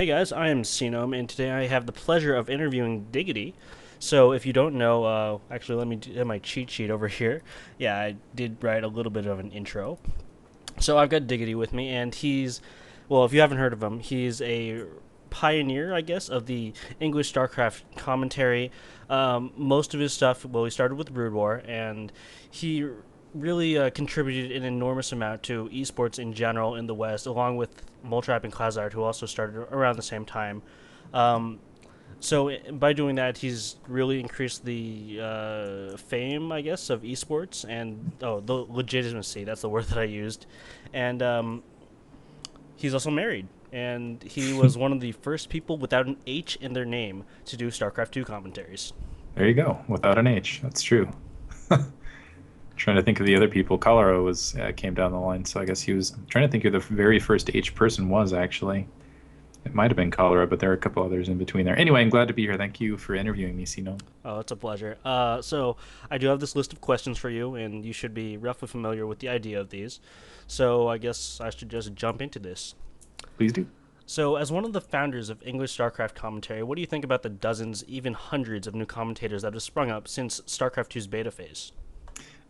Hey guys, I am Xenome, and today I have the pleasure of interviewing Diggity. So, if you don't know, actually, let me do my cheat sheet over here. Yeah, I did write a little bit of an intro. So, I've got Diggity with me, and well, if you haven't heard of him, he's a pioneer, I guess, of the English StarCraft commentary. Most of his stuff, well, he started with Brood War, and he really contributed an enormous amount to esports in general in the West, along with Moletrap and KOTHs, who also started around the same time. Um, so by doing that, he's really increased the fame, I guess, of esports and the legitimacy. That's the word that I used, and he's also married. And he was one of the first people without an H in their name to do StarCraft 2 commentaries. There you go, without an H. That's true. Trying to think of the other people. Colorado was came down the line, so I guess he was. I'm trying to think who the very first H person was actually. It might have been Colorado, but there are a couple others in between there. Anyway, I'm glad to be here. Thank you for interviewing me, Sino. Oh, it's a pleasure. So I do have this list of questions for you, and you should be roughly familiar with the idea of these. So I guess I should just jump into this. Please do. So, as one of the founders of English StarCraft commentary, what do you think about the dozens, even hundreds of new commentators that have sprung up since StarCraft 2's beta phase?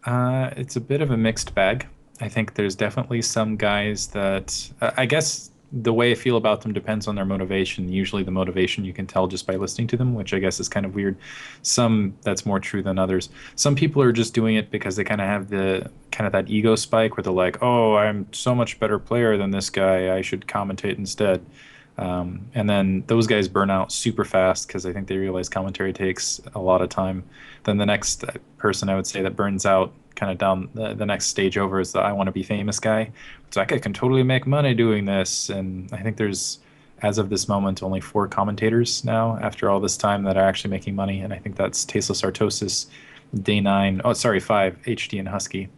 It's a bit of a mixed bag. I think there's definitely some guys that I guess the way I feel about them depends on their motivation. Usually, the motivation you can tell just by listening to them, which I guess is kind of weird. Some that's more true than others. Some people are just doing it because they kind of have the kind of that ego spike where they're like, "Oh, I'm so much better player than this guy. I should commentate instead." And then those guys burn out super fast because I think they realize commentary takes a lot of time. Then the next person I would say that burns out kind of down the next stage over is the I want to be famous guy. It's like I can totally make money doing this. And I think there's, as of this moment, only four commentators now after all this time that are actually making money. And I think that's Tasteless Artosis, Day 9, oh, sorry, 5, HD and Husky,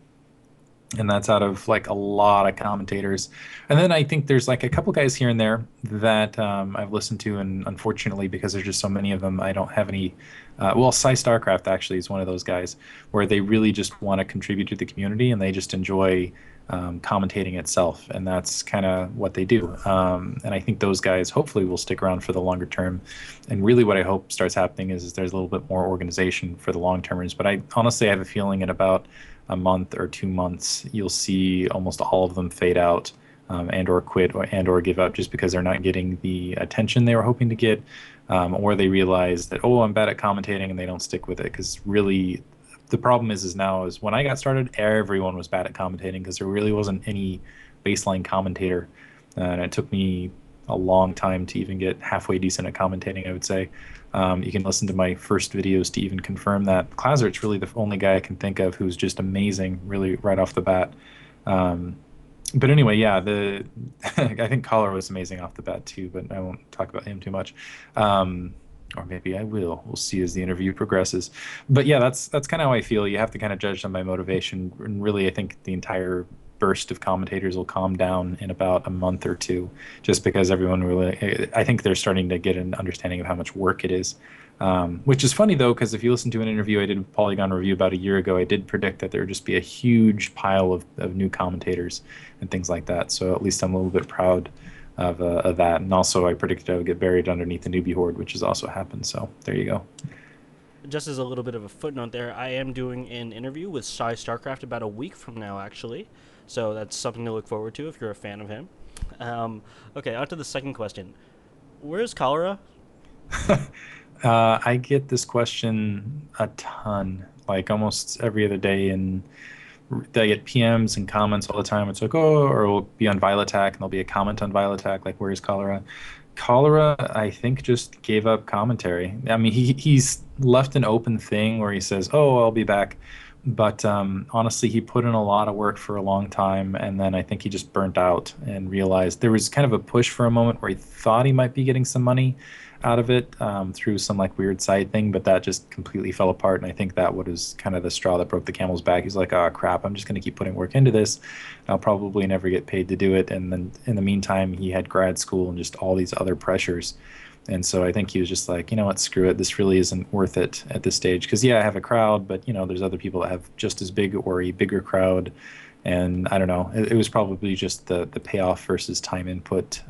and that's out of like a lot of commentators. And then I think there's like a couple guys here and there that I've listened to, and unfortunately, because there's just so many of them, I don't have any. Well, PsYStarcraft actually is one of those guys where they really just want to contribute to the community and they just enjoy commentating itself, and that's kind of what they do. And I think those guys hopefully will stick around for the longer term. And really, what I hope starts happening is there's a little bit more organization for the long termers. But I honestly have a feeling in about a month or 2 months, you'll see almost all of them fade out and or quit or give up just because they're not getting the attention they were hoping to get, or they realize that, oh, I'm bad at commentating, and they don't stick with it. Because really, the problem is now is when I got started, everyone was bad at commentating because there really wasn't any baseline commentator, and it took me a long time to even get halfway decent at commentating, I would say. You can listen to my first videos to even confirm that. Klazert's really the only guy I can think of who's just amazing, really right off the bat. Um, but anyway, yeah, the I think Collar was amazing off the bat too, but I won't talk about him too much. Or maybe I will. We'll see as the interview progresses. But yeah, that's kind of how I feel. You have to kind of judge them by motivation. And really, I think the entire burst of commentators will calm down in about a month or two, just because everyone really, I think they're starting to get an understanding of how much work it is. Which is funny though, because if you listen to an interview I did with Polygon Review about a year ago, I did predict that there would just be a huge pile of new commentators and things like that. So at least I'm a little bit proud of that. And also, I predicted I would get buried underneath the newbie horde, which has also happened. So there you go. Just as a little bit of a footnote there, I am doing an interview with PsYStarcraft about a week from now, actually. So that's something to look forward to if you're a fan of him. Okay, on to the second question. Where's Cholera? I get this question a ton, like almost every other day, and I get PMs and comments all the time. It's like, oh, or we'll be on Vile Attack, and there'll be a comment on Vile Attack, like, where's Cholera? Cholera, I think, just gave up commentary. I mean, he's left an open thing where he says, oh, I'll be back. But honestly, he put in a lot of work for a long time, and then I think he just burnt out and realized there was kind of a push for a moment where he thought he might be getting some money out of it through some like weird side thing, but that just completely fell apart. And I think that was kind of the straw that broke the camel's back. He's like, oh crap, I'm just going to keep putting work into this. I'll probably never get paid to do it. And then in the meantime, he had grad school and just all these other pressures. And so I think he was just like, you know what, screw it. This really isn't worth it at this stage. Because yeah, I have a crowd, but there's other people that have just as big or a bigger crowd. And I don't know. It was probably just the payoff versus time input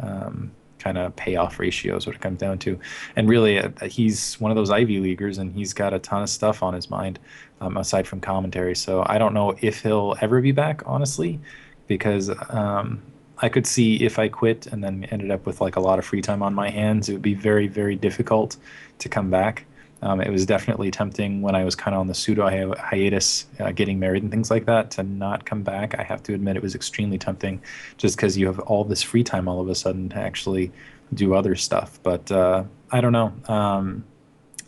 kind of payoff ratio is what it comes down to. And really, he's one of those Ivy Leaguers, and he's got a ton of stuff on his mind, aside from commentary. So I don't know if he'll ever be back, honestly, because I could see if I quit and then ended up with like a lot of free time on my hands, it would be very, very difficult to come back. It was definitely tempting when I was kind of on the pseudo hiatus, getting married and things like that, to not come back. I have to admit it was extremely tempting, just because you have all this free time all of a sudden to actually do other stuff. But I don't know.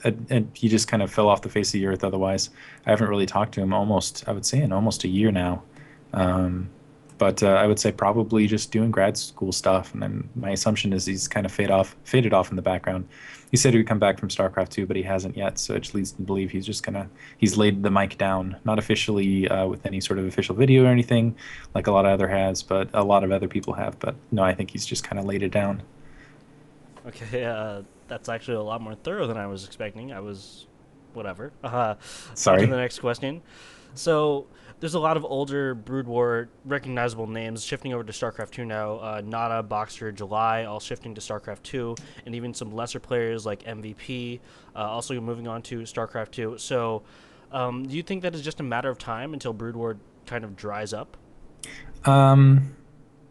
And he just kind of fell off the face of the earth. Otherwise, I haven't really talked to him I would say, in almost a year now. Um, but I would say probably just doing grad school stuff, and then my assumption is he's kind of faded off in the background. He said he would come back from StarCraft 2, but he hasn't yet, so it just leads to believe he's laid the mic down, not officially with any sort of official video or anything, like a lot of other has, but a lot of other people have. But no, I think he's just kind of laid it down. Okay, that's actually a lot more thorough than I was expecting. I was, whatever. On to Sorry. the next question. So there's a lot of older Brood War recognizable names shifting over to StarCraft 2 now. Nada, Boxer, July, all shifting to StarCraft 2, and even some lesser players like MVP also moving on to StarCraft 2. So, do you think that is just a matter of time until Brood War kind of dries up? Um,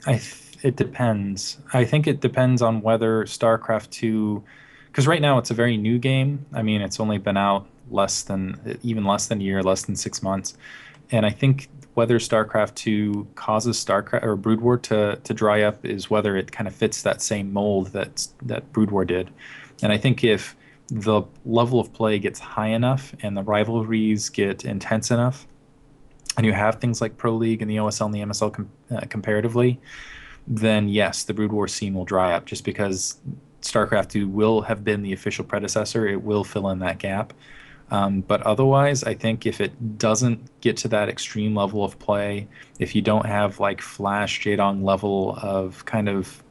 it depends. I think it depends on whether StarCraft 2, because right now it's a very new game. I mean, it's only been out even less than a year, less than 6 months. And I think whether StarCraft 2 causes StarCraft or Brood War to dry up is whether it kind of fits that same mold that Brood War did. And I think if the level of play gets high enough and the rivalries get intense enough, and you have things like Pro League and the OSL and the MSL comparatively, then yes, the Brood War scene will dry up just because StarCraft 2 will have been the official predecessor. It will fill in that gap. But otherwise, I think if it doesn't get to that extreme level of play, if you don't have like Flash Jadong level of kind of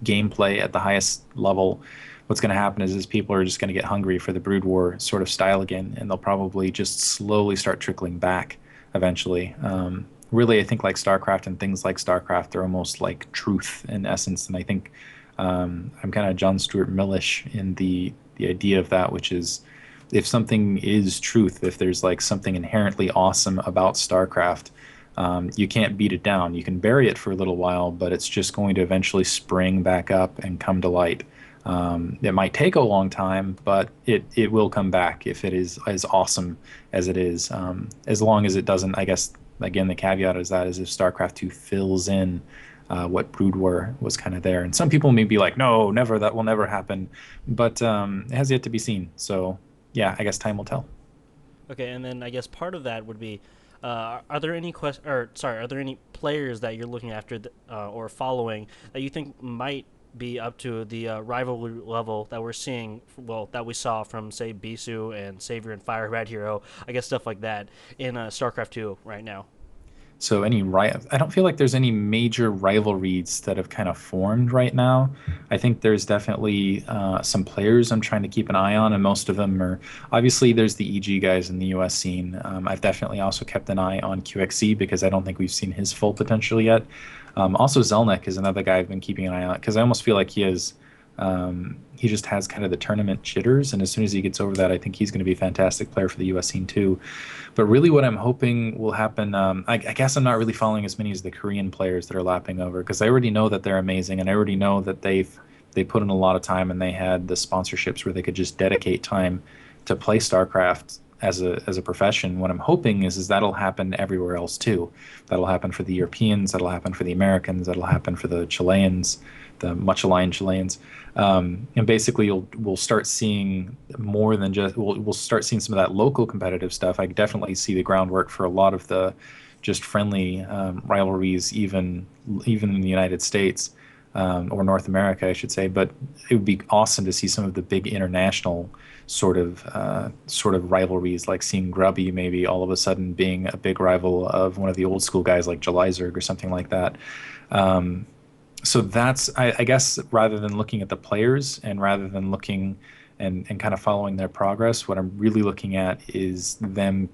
gameplay at the highest level, what's going to happen is people are just going to get hungry for the Brood War sort of style again, and they'll probably just slowly start trickling back eventually. Really, I think like StarCraft and things like StarCraft are almost like truth in essence, and I think I'm kind of John Stuart Millish in the idea of that, which is if something is truth, if there's like something inherently awesome about StarCraft, you can't beat it down. You can bury it for a little while, but it's just going to eventually spring back up and come to light. It might take a long time, but it will come back if it is as awesome as it is. As long as it doesn't, I guess, again, the caveat is that is if StarCraft 2 fills in what Brood War was kind of there. And some people may be like, no, never, that will never happen. But it has yet to be seen. So, yeah, I guess time will tell. Okay, and then I guess part of that would be, are there any are there any players that you're looking after or following that you think might be up to the rivalry level that we're seeing, well, that we saw from say Bisu and Savior and Fire Red Hero, I guess stuff like that in StarCraft 2 right now? So I don't feel like there's any major rivalries that have kind of formed right now. I think there's definitely some players I'm trying to keep an eye on, and most of them are obviously there's the EG guys in the US scene. I've definitely also kept an eye on QXC because I don't think we've seen his full potential yet. Also, Zelnick is another guy I've been keeping an eye on because I almost feel like he just has kind of the tournament jitters, and as soon as he gets over that, I think he's going to be a fantastic player for the U.S. scene too. But really, what I'm hoping will happen, I guess I'm not really following as many as the Korean players that are lapping over because I already know that they're amazing, and I already know that they put in a lot of time, and they had the sponsorships where they could just dedicate time to play StarCraft as a profession. What I'm hoping is that'll happen everywhere else too. That'll happen for the Europeans. That'll happen for the Americans. That'll happen for the Chileans, the much aligned Chileans. And basically, we'll start seeing more than just we'll start seeing some of that local competitive stuff. I definitely see the groundwork for a lot of the just friendly rivalries, even in the United States or North America, I should say. But it would be awesome to see some of the big international sort of rivalries, like seeing Grubby maybe all of a sudden being a big rival of one of the old school guys like Jelizerg or something like that. So that's I guess rather than looking at the players and rather than looking and kind of following their progress, what I'm really looking at is them